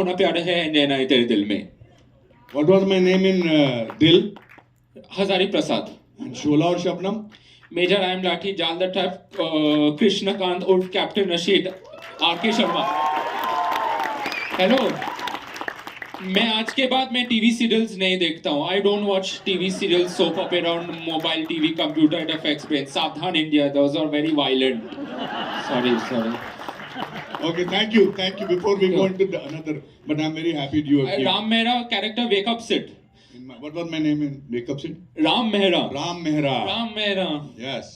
होना प्यारा है नैना है तेरे दिल में. What was my name in Dil? Hazari Prasad. And Shola और शबनम? मेजर आई एम लाठी जाल द ट्रैप कृष्णकांत उर्फ captain Rashid R K. Sharma. Hello. मैं आज के बाद मैं टीवी सीरियल्स नहीं देखता हूँ. I don't watch TV serials, soap opera on mobile TV, computer FX पे. Savdhaan India, those are very violent. Sorry. Okay, thank you. Before we go into another, but I'm very happy you have. Ram Mehra character wake up sit. What was my name in Wake Up Sid? Ram Mehra. Ram Mehra. Yes.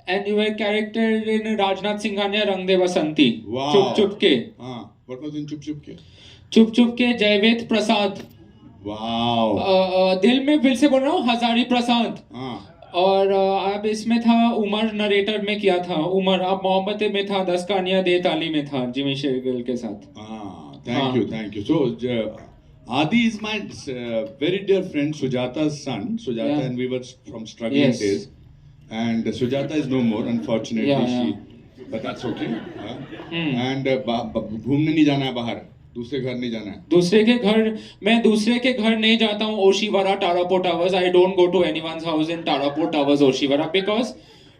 And you were character in Rajnath Singhania Rang De Basanti. Wow. चुप चुप के. What was in Chup Chup Ke? चुप चुप के जयवेद प्रसाद. Wow. दिल में फिर से बोल रहा हूँ हजारी प्रसाद. हाँ. और अब इसमें था उमर नरेटर में किया था. उमर अब मोहब्बत में था. 10 कहानियां दे ताली में था जिमी शेरगिल के साथ. Thank you. So Adi is my very dear friend Sujata's son. Sujata Yeah. and we were from struggling Yes. days. And Sujata is no more, unfortunately. Yeah. But that's okay. And घूमने नहीं जाना है बाहर. दूसरे घर नहीं जाना है. मैं दूसरे के घर नहीं जाता हूँ. Oshiwara Tarapore towers. I don't go to anyone's house in Tarapo Towers, Oshiwara, because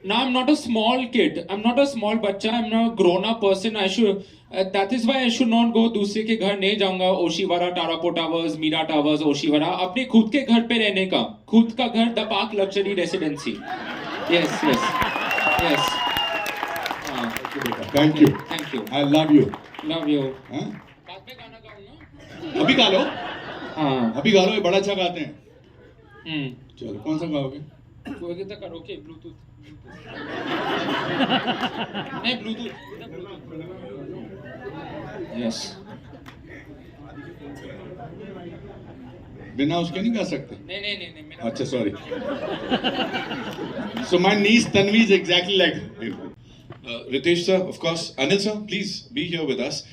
now I'm not a small kid. I'm not a small बच्चा. I'm not a grown-up person. I should. That is why I should not go. दूसरे के घर नहीं जाऊंगा. Oshiwara Tarapore towers, Meera towers, Oshiwara. अपने खुद के घर पे रहने का. खुद का घर, the park luxury residency. Yes. Thank you. I love you. Love you. हाँ? बाद में गाना गाऊं ना? अभी गा लो. हाँ. अभी गा लो. ये बड़ा अच्छा गाते हैं. चलो कौन सा गाओगे? कोई तो करोगे ब्लूटूथ. नहीं ब्लूटूथ. यस. बिना उसके नहीं गा सकते. नहीं. अच्छा sorry. So my niece Tanvi is exactly like him. Ritesh sir, of course. Anil sir, please be here with us.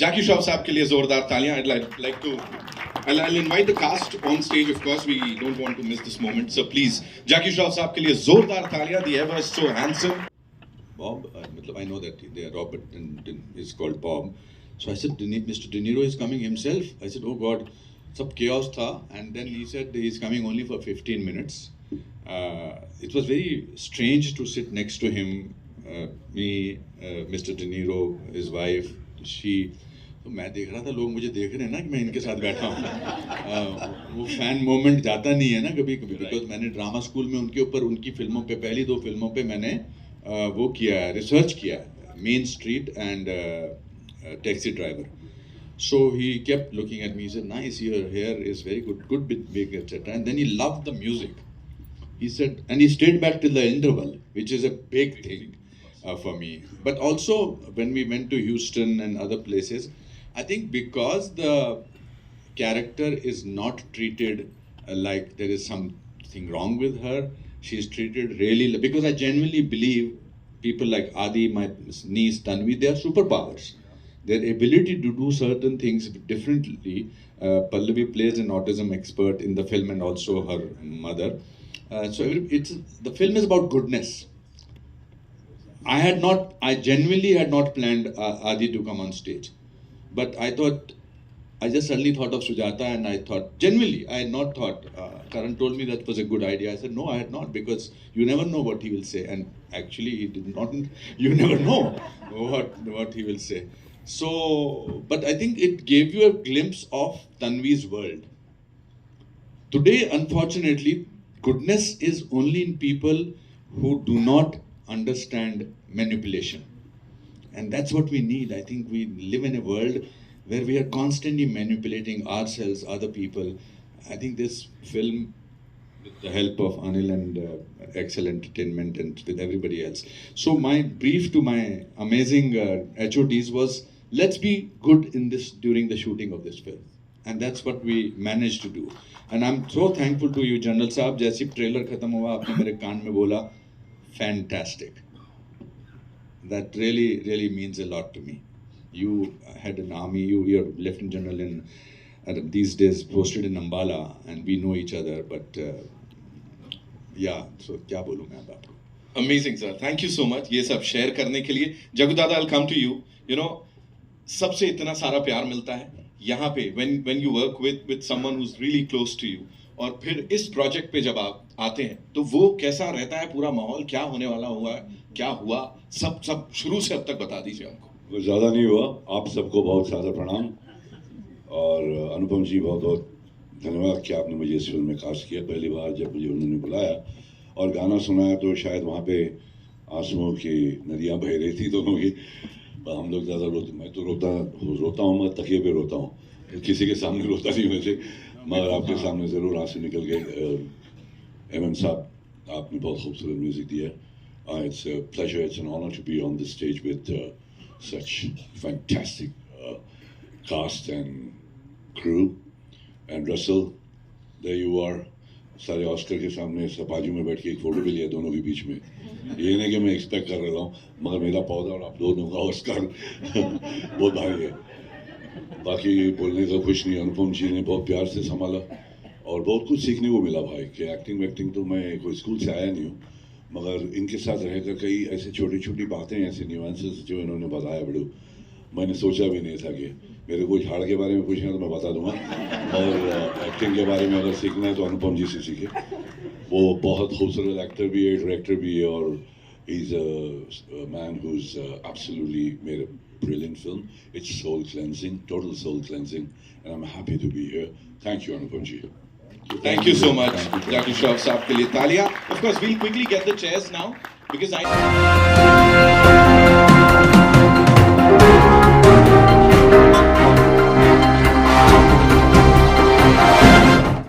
Jackie Shroff साहब के लिए जोरदार तालियां. I'll invite the cast on stage. Of course, we don't want to miss this moment. So please, Jackie Shroff साहब के लिए जोरदार तालियां. The ever so handsome Bob. I know that Robert is called Bob. So I said, Mr. De Niro is coming himself. I said, oh God, सब chaos था. And then he said he's coming only for 15 minutes. It was very strange to sit next to him. Me, Mr. De Niro, his wife, she. तो मैं देख रहा था लोग मुझे देख रहे हैं ना कि मैं इनके साथ बैठा हूँ. वो फैन मोमेंट जाता नहीं है ना कभी बिकॉज मैंने ड्रामा स्कूल में उनके ऊपर उनकी फिल्मों पे पहली 2 फिल्मों पे मैंने वो किया है, रिसर्च किया है, main street and taxi driver. So he kept looking at me. He said, "Nice, your hair is very good big, etc." And then he loved the music. He said, and he stayed back till the interval, which is a big thing for me. But also when we went to Houston and other places, I think because the character is not treated like there is something wrong with her, she is treated really, because I genuinely believe people like Adi, my niece Tanvi, they are superpowers. Their ability to do certain things differently. Pallavi plays an autism expert in the film and also her mother. The film is about goodness. I genuinely had not planned Adi to come on stage. But I just suddenly thought of Sujata and I thought, genuinely, I had not thought. Karan told me that was a good idea. I said, no, I had not, because you never know what he will say. And actually, he did not, you never know what he will say. So, but I think it gave you a glimpse of Tanvi's world. Today, unfortunately, goodness is only in people who do not understand manipulation. And that's what we need. I think we live in a world where we are constantly manipulating ourselves, other people. I think this film, with the help of Anil and Excel Entertainment and with everybody else. So my brief to my amazing HODs was, let's be good in this during the shooting of this film. And that's what we managed to do. And I'm so thankful to you, General Saab. जैसे trailer खत्म हुआ, आपने मेरे कान में बोला, fantastic. That really means a lot to me. You had an army, you're Lieutenant General in these days posted in Ambala, and we know each other. But yeah, so क्या बोलूँ मैं अब आपको? Amazing, sir. Thank you so much. ये सब share करने के लिए. जगू दादा, I'll come to you. You know, सबसे इतना सारा प्यार मिलता है, यहाँ पे when you work with someone who's really close to you, और फिर इस प्रोजेक्ट पे जब आप आते हैं तो वो कैसा रहता है, पूरा माहौल क्या होने वाला हुआ है, क्या हुआ, सब शुरू से अब तक बता दीजिए हमको। कुछ ज़्यादा नहीं हुआ। आप सबको बहुत सारा प्रणाम और अनुपम जी बहुत बहुत धन्यवाद कि आपने मुझे इस फिल्म में कास्ट किया। पहली बार जब मुझे उन्होंने बुलाया और गाना सुनाया तो शायद वहाँ पे आंसुओं की नदियाँ बह रही थी दोनों की। हम लोग ज़्यादा रोते, मैं तो रोता हूँ, मैं तकिए पे रोता हूँ, किसी के सामने रोता नहीं वैसे, मगर आपके सामने ज़रूर आंसू निकल गए। एमएम साहब, आपने बहुत खूबसूरत म्यूज़िक दिया। It's a pleasure, it's an honor to be on this stage with such fantastic cast and crew. And Russell, there you are. सारे ऑस्कर के सामने सपाजू में बैठ के एक फोटो भी लिया दोनों के बीच में। ये नहीं कि मैं एक्सपेक्ट कर रहा हूँ, मगर मेरा पौधा और आप दोनों का ऑस्कर बहुत भारी है। बाकी बोलने का कुछ नहीं। अनुपम जी ने बहुत प्यार से संभाला और बहुत कुछ सीखने को मिला भाई कि एक्टिंग वैक्टिंग तो मैं कोई स्कूल से आया नहीं हूँ, मगर इनके साथ रहकर कई ऐसी छोटी छोटी बातें, ऐसे न्यूएंसेस जो इन्होंने बताया बड़ू, मैंने सोचा भी नहीं था कि मेरे को झाड़ के बारे में पूछना तो मैं बता दूंगा, और एक्टिंग के बारे में अगर सीखना है तो अनुपम जी से सीखे। वो बहुत खूबसूरत एक्टर भी है, डायरेक्टर भी है, और he is a man who is absolutely made a brilliant film. It's soul cleansing, total soul cleansing, and I am happy to be here. Thank you Anupam ji. Thank you so much, Jackie Shroff साहब के लिए तालियां। Of course, we'll quickly get the chairs now because I